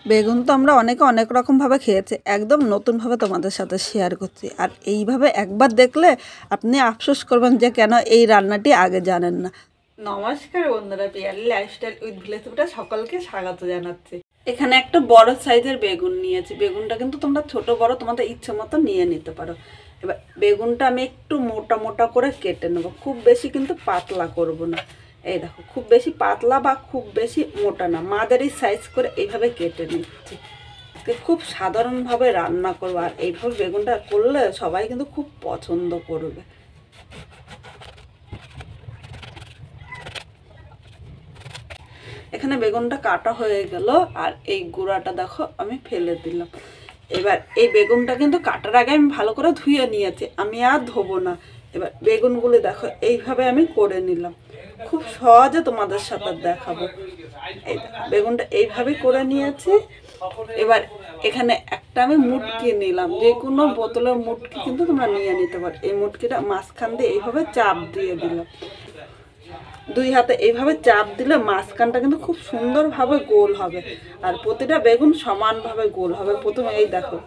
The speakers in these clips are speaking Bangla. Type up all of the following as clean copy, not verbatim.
বেগুন তো আমরা অনেকে অনেক রকমভাবে খেয়েছি, একদম নতুনভাবে তোমাদের সাথে শেয়ার করছি। আর এইভাবে একবার দেখলে আপনি আফসোস করবেন যে কেন এই রান্নাটি আগে জানেন না। নমস্কার বন্ধুরা, পিয়ালি লাইফস্টাইল উইথ ভিলেজটা সকলকে স্বাগত জানাচ্ছি। এখানে একটা বড় সাইজের বেগুন নিয়েছি। বেগুনটা কিন্তু তোমরা ছোট বড় তোমাদের ইচ্ছে মতো নিয়ে নিতে পারো। এবার বেগুনটা আমি একটু মোটা মোটা করে কেটে নেবো, খুব বেশি কিন্তু পাতলা করব না। এই দেখো, খুব বেশি পাতলা বা খুব বেশি মোটা না, মাঝারি সাইজ করে এইভাবে কেটে নিচ্ছি। খুব সাধারণভাবে রান্না করবো, আর এইভাবে বেগুনটা করলে সবাই কিন্তু খুব পছন্দ করবে। এখানে বেগুনটা কাটা হয়ে গেল, আর এই গুঁড়াটা দেখো আমি ফেলে দিলাম। এবার এই বেগুনটা কিন্তু কাটার আগে আমি ভালো করে ধুয়ে নিয়েছি, আমি আর ধোবো না। এবার বেগুনগুলো দেখো এইভাবে আমি করে নিলাম, খুব সহজে তোমাদের সাথে দেখাবো। এই বেগুনটা এইভাবে করে নিয়েছি। এবার এখানে একটা আমি মুটকি নিলাম, যে কোনো বোতলের মুটকি কিন্তু তোমরা নিয়ে নিতে পারো। এই মুটকিটা মাঝখান দিয়ে এইভাবে চাপ দিয়ে দিলাম, দুই হাতে এইভাবে চাপ দিলে মাঝখানটা কিন্তু খুব সুন্দরভাবে গোল হবে, আর প্রতিটা বেগুন সমানভাবে গোল হবে। প্রথমে এই দেখো,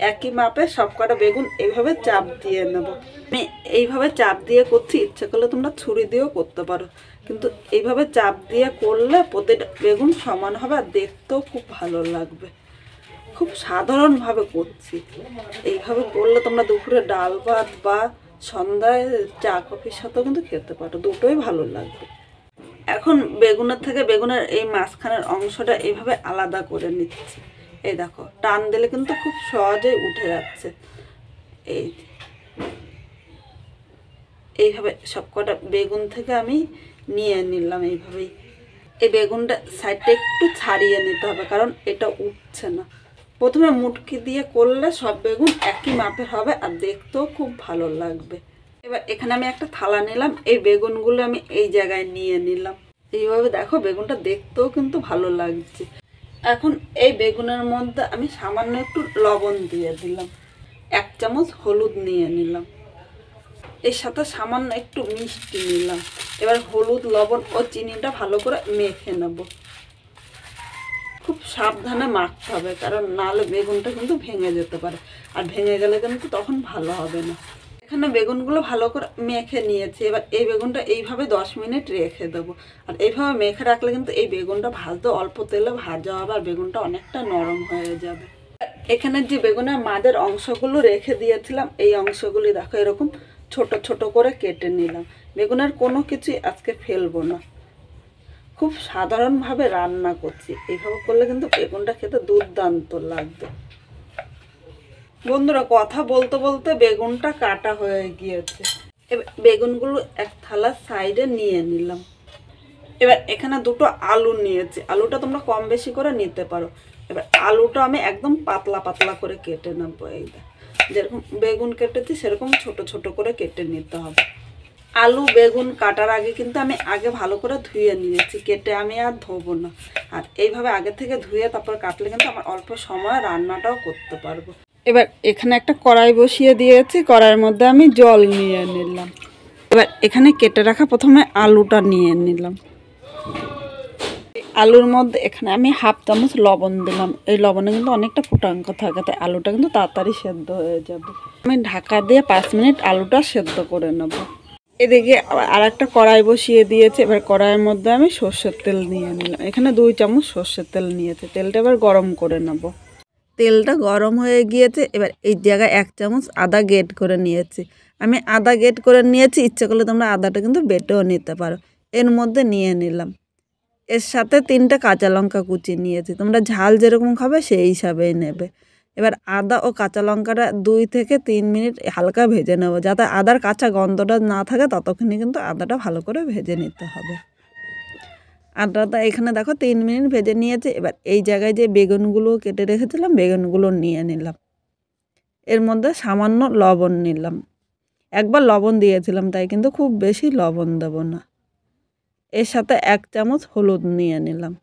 একই মাপে সবকটা বেগুন এইভাবে চাপ দিয়ে নেব। আমি এইভাবে চাপ দিয়ে করছি, ইচ্ছে করলে তোমরা ছুরি দিয়েও করতে পারো, কিন্তু এইভাবে চাপ দিয়ে করলে প্রতিটা বেগুন সমান হবে আর দেখতেও খুব ভালো লাগবে। খুব সাধারণভাবে করছি, এইভাবে করলে তোমরা দুপুরে ডাল ভাত বা সন্ধ্যায় চা কফির সাথেও কিন্তু খেতে পারো, দুটোই ভালো লাগবে। এখন বেগুনের থেকে বেগুনের এই মাঝখানের অংশটা এইভাবে আলাদা করে নিচ্ছি। এই দেখো, টান দিলে কিন্তু খুব সহজেই উঠে যাচ্ছে। এইভাবে সবকটা বেগুন থেকে আমি নিয়ে নিলাম। এইভাবেই এই বেগুনটা সাইডটা একটু ছাড়িয়ে নিতে হবে, কারণ এটা উঠছে না। প্রথমে মুটকি দিয়ে করলে সব বেগুন একই মাপের হবে আর দেখতেও খুব ভালো লাগবে। এবার এখানে আমি একটা থালা নিলাম, এই বেগুনগুলো আমি এই জায়গায় নিয়ে নিলাম। এইভাবে দেখো, বেগুনটা দেখতেও কিন্তু ভালো লাগছে। এখন এই বেগুনের মধ্যে আমি সামান্য একটু লবণ দিয়ে দিলাম, 1 চামচ হলুদ নিয়ে নিলাম, এর সাথে সামান্য একটু মিষ্টি নিলাম। এবার হলুদ, লবণ ও চিনিটা ভালো করে মেখে নেব। খুব সাবধানে মাখতে হবে, কারণ নাহলে বেগুনটা কিন্তু ভেঙে যেতে পারে, আর ভেঙে গেলে কিন্তু তখন ভালো হবে না। এখানে বেগুনগুলো ভালো করে মেখে নিয়েছি। এবার এই বেগুনটা এইভাবে 10 মিনিট রেখে দেবো, আর এইভাবে মেখে রাখলে কিন্তু এই বেগুনটা ভাজতে অল্প তেলে ভাজা হবে, আর বেগুনটা অনেকটা নরম হয়ে যাবে। এখানে যে বেগুনের মাঝের অংশগুলো রেখে দিয়েছিলাম, এই অংশগুলি দেখো এরকম ছোট ছোট করে কেটে নিলাম। বেগুনের কোনো কিছুই আজকে ফেলবো না, খুব সাধারণভাবে রান্না করছি। এইভাবে করলে কিন্তু বেগুনটা খেতে দুর্দান্ত লাগবে। বন্ধুরা, কথা বলতে বলতে বেগুনটা কাটা হয়ে গিয়েছে। এবার বেগুনগুলো এক থালার সাইডে নিয়ে নিলাম। এবার এখানে দুটো আলু নিয়েছি, আলুটা তোমরা কম বেশি করে নিতে পারো। এবার আলুটা আমি একদম পাতলা পাতলা করে কেটে নেবো। এইটা যেরকম বেগুন কেটেছি সেরকম ছোট ছোট করে কেটে নিতে হবে। আলু বেগুন কাটার আগে কিন্তু আমি আগে ভালো করে ধুয়ে নিয়েছি, কেটে আমি আর ধোবো না। আর এইভাবে আগে থেকে ধুয়ে তারপর কাটলে কিন্তু আমার অল্প সময় রান্নাটাও করতে পারবো। এবার এখানে একটা কড়াই বসিয়ে দিয়েছি, কড়াইয়ের মধ্যে আমি জল নিয়ে নিলাম। এবার এখানে কেটে রাখা প্রথমে আলুটা নিয়ে নিলাম। আলুর মধ্যে এখানে আমি 1/2 চামচ লবণ দিলাম। এই লবণে কিন্তু অনেকটা ফুটাঙ্ক থাকে, তাই আলুটা কিন্তু তাড়াতাড়ি সেদ্ধ হয়ে যাবে। আমি ঢাকা দিয়ে 5 মিনিট আলুটা সেদ্ধ করে নেব। এদিকে আর একটা কড়াই বসিয়ে দিয়েছে। এবার কড়াইয়ের মধ্যে আমি সর্ষের তেল নিয়ে নিলাম। এখানে 2 চামচ সর্ষের তেল নিয়েছে। তেলটা এবার গরম করে নেব। তেলটা গরম হয়ে গিয়েছে। এবার এই জায়গায় 1 চামচ আদা গ্রেট করে নিয়েছি। আমি আদা গ্রেট করে নিয়েছি, ইচ্ছে করলে তোমরা আদাটা কিন্তু বেটেও নিতে পারো। এর মধ্যে নিয়ে নিলাম। এর সাথে 3টে কাঁচা লঙ্কা কুচি নিয়েছি, তোমরা ঝাল যেরকম খাবে সেই হিসাবেই নেবে। এবার আদা ও কাঁচা লঙ্কাটা 2 থেকে 3 মিনিট হালকা ভেজে নেব, যাতে আদার কাঁচা গন্ধটা না থাকে, ততক্ষণে কিন্তু আদাটা ভালো করে ভেজে নিতে হবে। আদাটা এখানে দেখো 3 মিনিট ভেজে নিয়েছে। এবার এই জায়গায় যে বেগুনগুলো কেটে রেখেছিলাম, বেগুনগুলো নিয়ে নিলাম। এর মধ্যে সামান্য লবণ নিলাম, একবার লবণ দিয়েছিলাম, তাই কিন্তু খুব বেশি লবণ দেব না। এর সাথে 1 চামচ হলুদ নিয়ে নিলাম।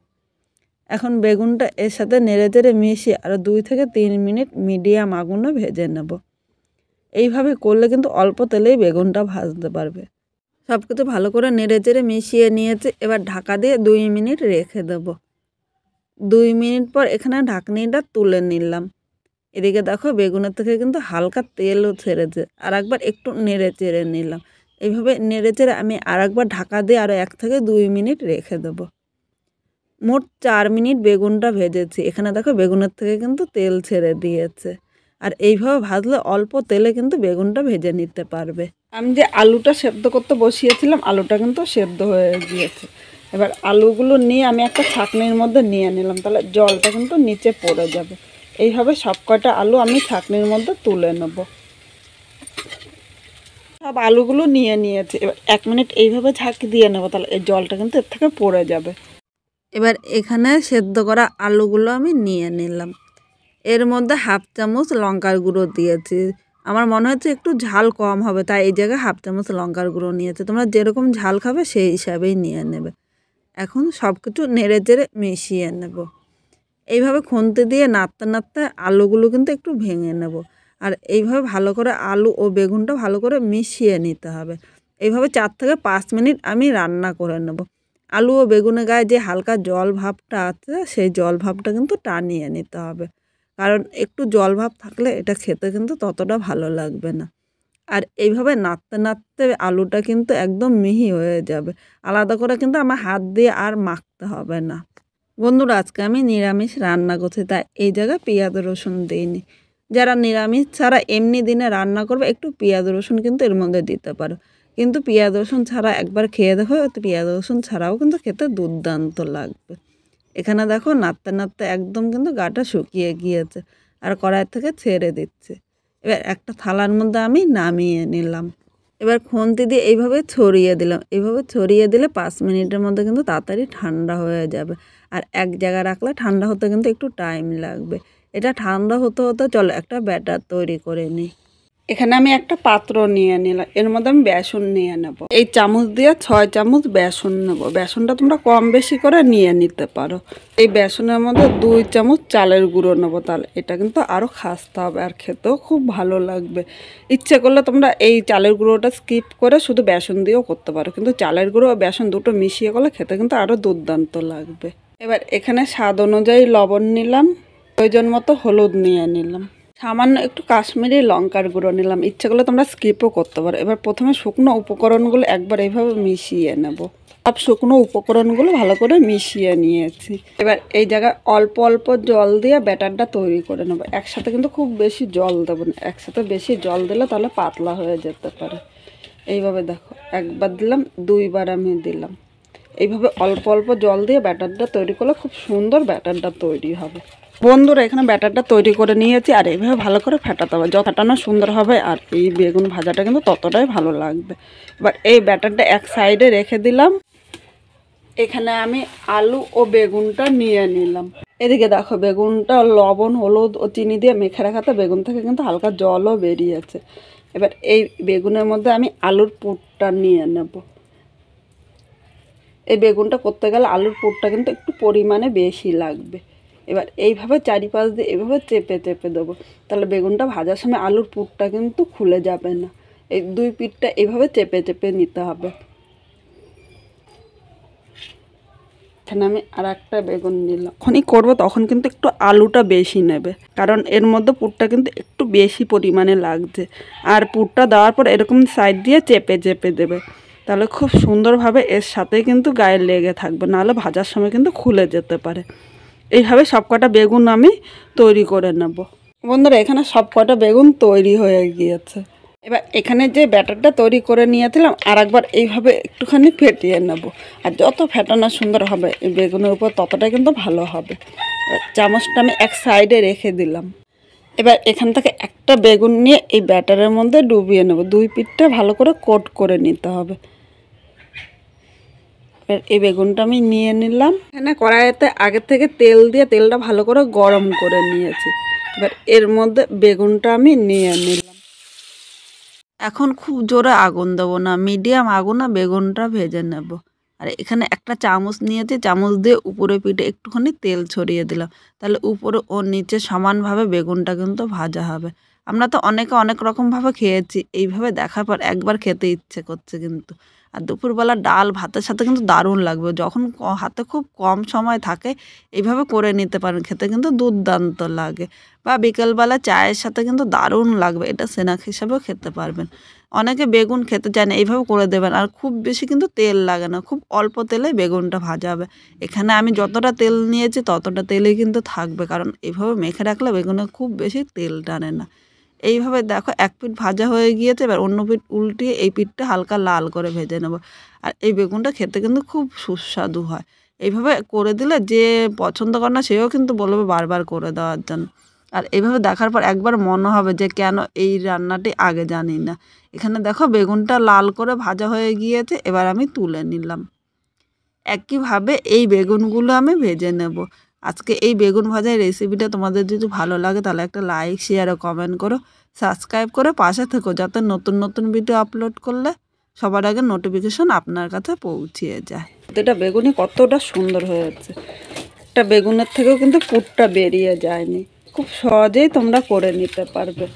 এখন বেগুনটা এর সাথে নেড়ে চেড়ে মিশিয়ে আরও 2 থেকে 3 মিনিট মিডিয়াম আগুনে ভেজে নেব। এইভাবে করলে কিন্তু অল্প তেলেই বেগুনটা ভাজতে পারবে। সব কিছু ভালো করে নেড়ে চেড়ে মিশিয়ে নিয়েছে। এবার ঢাকা দিয়ে 2 মিনিট রেখে দেব। 2 মিনিট পর এখানে ঢাকনিটা তুলে নিলাম। এদিকে দেখো বেগুনের থেকে কিন্তু হালকা তেলও ছেড়েছে। আর একবার একটু নেড়ে চেড়ে নিলাম। এইভাবে নেড়ে চেড়ে আমি আর একবার ঢাকা দিয়ে আরও 1 থেকে 2 মিনিট রেখে দেবো। মোট 4 মিনিট বেগুনটা ভেজেছি। এখানে দেখো বেগুনের থেকে কিন্তু তেল ছেড়ে দিয়েছে। আর এইভাবে ভাজলে অল্প তেলে কিন্তু বেগুনটা ভেজে নিতে পারবে। আমি যে আলুটা সেদ্ধ করতে বসিয়েছিলাম, আলুটা কিন্তু সেদ্ধ হয়ে গিয়েছে। এবার আলুগুলো নিয়ে আমি একটা ছাঁকনির মধ্যে নিয়ে নিলাম, তাহলে জলটা কিন্তু নিচে পড়ে যাবে। এইভাবে সব কয়টা আলু আমি ছাঁকনির মধ্যে তুলে নেব। সব আলুগুলো নিয়ে নিয়েছি। এবার 1 মিনিট এইভাবে ঝাঁকি দিয়ে নেবো, তাহলে এই জলটা কিন্তু এর থেকে পড়ে যাবে। এবার এখানে সেদ্ধ করা আলুগুলো আমি নিয়ে নিলাম। এর মধ্যে 1/2 চামচ লঙ্কার গুঁড়ো দিয়েছি। আমার মনে হচ্ছে একটু ঝাল কম হবে, তাই এই জায়গায় 1/2 চামচ লঙ্কার গুঁড়ো নিয়েছে। তোমরা যেরকম ঝাল খাবে সেই হিসাবেই নিয়ে নেবে। এখন সব কিছু নেড়ে চেড়ে মিশিয়ে নেব। এইভাবে খুন্তি দিয়ে নাড়তে নাড়তে আলুগুলো কিন্তু একটু ভেঙে নেব। আর এইভাবে ভালো করে আলু ও বেগুনটা ভালো করে মিশিয়ে নিতে হবে। এইভাবে 4 থেকে 5 মিনিট আমি রান্না করে নেব। আলু ও বেগুনের গায়ে যে হালকা জল ভাবটা আছে, সেই জল ভাবটা কিন্তু টানিয়ে নিতে হবে। কারণ একটু জল ভাব থাকলে এটা খেতে কিন্তু ততটা ভালো লাগবে না। আর এইভাবে নাড়তে নাড়তে আলুটা কিন্তু একদম মিহি হয়ে যাবে। আলাদা করে কিন্তু আমার হাত দিয়ে আর মাখতে হবে না। বন্ধুরা, আজকে আমি নিরামিষ রান্না করছি, তাই এই জায়গায় পেঁয়াজ রসুন দিইনি। যারা নিরামিষ ছাড়া এমনি দিনে রান্না করবে, একটু পেঁয়াজ রসুন কিন্তু এর মধ্যে দিতে পারো। কিন্তু পেঁয়াজ রসুন ছাড়া একবার খেয়ে দেখো, পেঁয়াজ রসুন ছাড়াও কিন্তু খেতে দুর্দান্ত লাগবে। এখানে দেখো নাড়তে নাড়তে একদম কিন্তু গাটা শুকিয়ে গিয়েছে আর কড়াই থেকে ছেড়ে দিচ্ছে। এবার একটা থালার মধ্যে আমি নামিয়ে নিলাম। এবার খুন্তি দিয়ে এইভাবে ছড়িয়ে দিলাম। এইভাবে ছড়িয়ে দিলে 5 মিনিটের মধ্যে কিন্তু তাড়াতাড়ি ঠান্ডা হয়ে যাবে। আর এক জায়গায় রাখলে ঠান্ডা হতে কিন্তু একটু টাইম লাগবে। এটা ঠান্ডা হতে হতে চলো একটা ব্যাটার তৈরি করে নিই। এখানে আমি একটা পাত্র নিয়ে নিলাম, এর মধ্যে আমি বেসন নিয়ে নেব। এই চামচ দিয়ে 6 চামচ বেসন নেব। বেসনটা তোমরা কম বেশি করে নিয়ে নিতে পারো। এই বেসনের মধ্যে 2 চামচ চালের গুঁড়ো নেবো, তাহলে এটা কিন্তু আরও খাস্তে হবে আর খেতেও খুব ভালো লাগবে। ইচ্ছে করলে তোমরা এই চালের গুঁড়োটা স্কিপ করে শুধু বেসন দিয়েও করতে পারো, কিন্তু চালের গুঁড়ো ও বেসন দুটো মিশিয়ে করলে খেতে কিন্তু আরও দুর্দান্ত লাগবে। এবার এখানে স্বাদ অনুযায়ী লবণ নিলাম, প্রয়োজন মতো হলুদ নিয়ে নিলাম, সামান্য একটু কাশ্মীরি লঙ্কার গুঁড়ো নিলাম। ইচ্ছে করলে তোমরা স্কিপও করতে পারো। এবার প্রথমে শুকনো উপকরণগুলো একবার এইভাবে মিশিয়ে নেব। সব শুকনো উপকরণগুলো ভালো করে মিশিয়ে নিয়েছি। এবার এই জায়গায় অল্প অল্প জল দিয়ে ব্যাটারটা তৈরি করে নেব। একসাথে কিন্তু খুব বেশি জল দেবো না, একসাথে বেশি জল দিলে তাহলে পাতলা হয়ে যেতে পারে। এইভাবে দেখো, একবার দিলাম, 2বার আমি দিলাম। এইভাবে অল্প অল্প জল দিয়ে ব্যাটারটা তৈরি করলে খুব সুন্দর ব্যাটারটা তৈরি হবে। বন্ধুরা, এখানে ব্যাটারটা তৈরি করে নিয়েছি আর এইভাবে ভালো করে ফেটাতে হবে। যত ফেটানো সুন্দর হবে আর এই বেগুন ভাজাটা কিন্তু ততটাই ভালো লাগবে। এবার এই ব্যাটারটা এক সাইডে রেখে দিলাম। এখানে আমি আলু ও বেগুনটা নিয়ে নিলাম। এদিকে দেখো বেগুনটা লবণ হলুদ ও চিনি দিয়ে মেখে রাখাতে বেগুন থেকে কিন্তু হালকা জলও বেরিয়েছে। এবার এই বেগুনের মধ্যে আমি আলুর পুরটা নিয়ে নেব। এই বেগুনটা করতে গেলে আলুর পুরটা কিন্তু একটু পরিমাণে বেশি লাগবে। এবার এইভাবে চারিপাশ দিয়ে এভাবে চেপে চেপে দেবো, তাহলে বেগুনটা ভাজার সময় আলুর পুরটা কিন্তু খুলে যাবে না। এই 2 পিঠটা এইভাবে চেপে চেপে নিতে হবে। এখানে আমি আর একটা বেগুন নিলাম। যখনই করবো তখন কিন্তু একটু আলুটা বেশি নেবে, কারণ এর মধ্যে পুরটা কিন্তু একটু বেশি পরিমাণে লাগছে। আর পুরটা দেওয়ার পর এরকম সাইড দিয়ে চেপে চেপে দেবে, তাহলে খুব সুন্দরভাবে এর সাথে কিন্তু গায়ে লেগে থাকবে, নাহলে ভাজার সময় কিন্তু খুলে যেতে পারে। এইভাবে সব কটা বেগুন আমি তৈরি করে নেব। বন্ধুরা, এখানে সব কটা বেগুন তৈরি হয়ে গিয়েছে। এবার এখানে যে ব্যাটারটা তৈরি করে নিয়েছিলাম আর একবার এইভাবে একটুখানি ফেটিয়ে নেব। আর যত ফেটানো সুন্দর হবে এই বেগুনের উপর ততটাই কিন্তু ভালো হবে। চামচটা আমি এক সাইডে রেখে দিলাম। এবার এখান থেকে একটা বেগুন নিয়ে এই ব্যাটারের মধ্যে ডুবিয়ে নেব। 2 পিঠটা ভালো করে কোট করে নিতে হবে। এবার এই বেগুনটা আমি নিয়ে নিলাম। এখানে কড়াইতে আগে থেকে তেল দিয়ে তেলটা ভালো করে গরম করে নিয়েছি। এবার এর মধ্যে বেগুনটা আমি নিয়ে নিলাম। এখন খুব জোরে আগুন দেবো না, মিডিয়াম আগুনে বেগুনটা ভেজে নেব। আর এখানে একটা চামচ নিয়েছি, চামচ দিয়ে উপরে পিঠে একটুখানি তেল ছড়িয়ে দিলাম, তাহলে উপরে ও নিচে সমানভাবে বেগুনটা কিন্তু ভাজা হবে। আমরা তো অনেকে অনেক রকমভাবে খেয়েছি, এইভাবে দেখার পর একবার খেতে ইচ্ছে করছে কিন্তু। আর দুপুরবেলা ডাল ভাতের সাথে কিন্তু দারুণ লাগবে। যখন হাতে খুব কম সময় থাকে এইভাবে করে নিতে পারেন, খেতে কিন্তু দুর্দান্ত লাগে। বা বিকেলবেলা চায়ের সাথে কিন্তু দারুণ লাগবে, এটা স্ন্যাক হিসাবেও খেতে পারবেন। অনেকে বেগুন খেতে চায় না, এইভাবে করে দেবেন। আর খুব বেশি কিন্তু তেল লাগে না, খুব অল্প তেলে বেগুনটা ভাজা হবে। এখানে আমি যতটা তেল নিয়েছি ততটা তেলেই কিন্তু থাকবে, কারণ এইভাবে মেখে রাখলে বেগুনে খুব বেশি তেল টানে না। এইভাবে দেখো এক পিঠ ভাজা হয়ে গিয়েছে, এবার অন্য পিঠ উল্টিয়ে এই পিঠটা হালকা লাল করে ভেজে নেব। আর এই বেগুনটা খেতে কিন্তু খুব সুস্বাদু হয়। এইভাবে করে দিলে যে পছন্দ করে না সেও কিন্তু বলবে বারবার করে দেওয়ার জন্য। আর এইভাবে দেখার পর একবার মনে হবে যে কেন এই রান্নাটি আগে জানি না। এখানে দেখো বেগুনটা লাল করে ভাজা হয়ে গিয়েছে, এবার আমি তুলে নিলাম। একইভাবে এই বেগুনগুলো আমি ভেজে নেব। আজকে এই বেগুন ভাজার রেসিপিটা তোমাদের যদি ভালো লাগে তাহলে একটা লাইক, শেয়ার ও কমেন্ট করো। সাবস্ক্রাইব করে পাশে থেকো, যাতে নতুন নতুন ভিডিও আপলোড করলে সবার আগে নোটিফিকেশন আপনার কাছে পৌঁছিয়ে যায়। এটা বেগুনি কতটা সুন্দর হয়েছে, একটা বেগুনের থেকেও কিন্তু পুরটা বেরিয়ে যায়নি। খুব সহজেই তোমরা করে নিতে পারবে।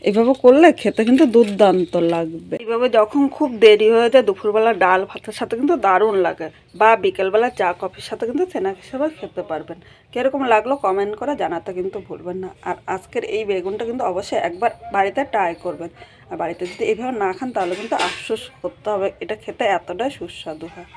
এইভাবে করলে খেতে কিন্তু দুর্দান্ত লাগবে। এইভাবে যখন খুব দেরি হয়ে যায় দুপুরবেলা ডাল ভাতের সাথে কিন্তু দারুণ লাগে, বা বিকেলবেলা চা কফির সাথে কিন্তু স্ন্যাক হিসেবে খেতে পারবেন। কীরকম লাগলো কমেন্ট করে জানাতে কিন্তু ভুলবেন না। আর আজকের এই বেগুনটা কিন্তু অবশ্যই একবার বাড়িতে ট্রাই করবেন। আর বাড়িতে যদি এইভাবে না খান তাহলে কিন্তু আফসোস করতে হবে, এটা খেতে এতটাই সুস্বাদু হয়।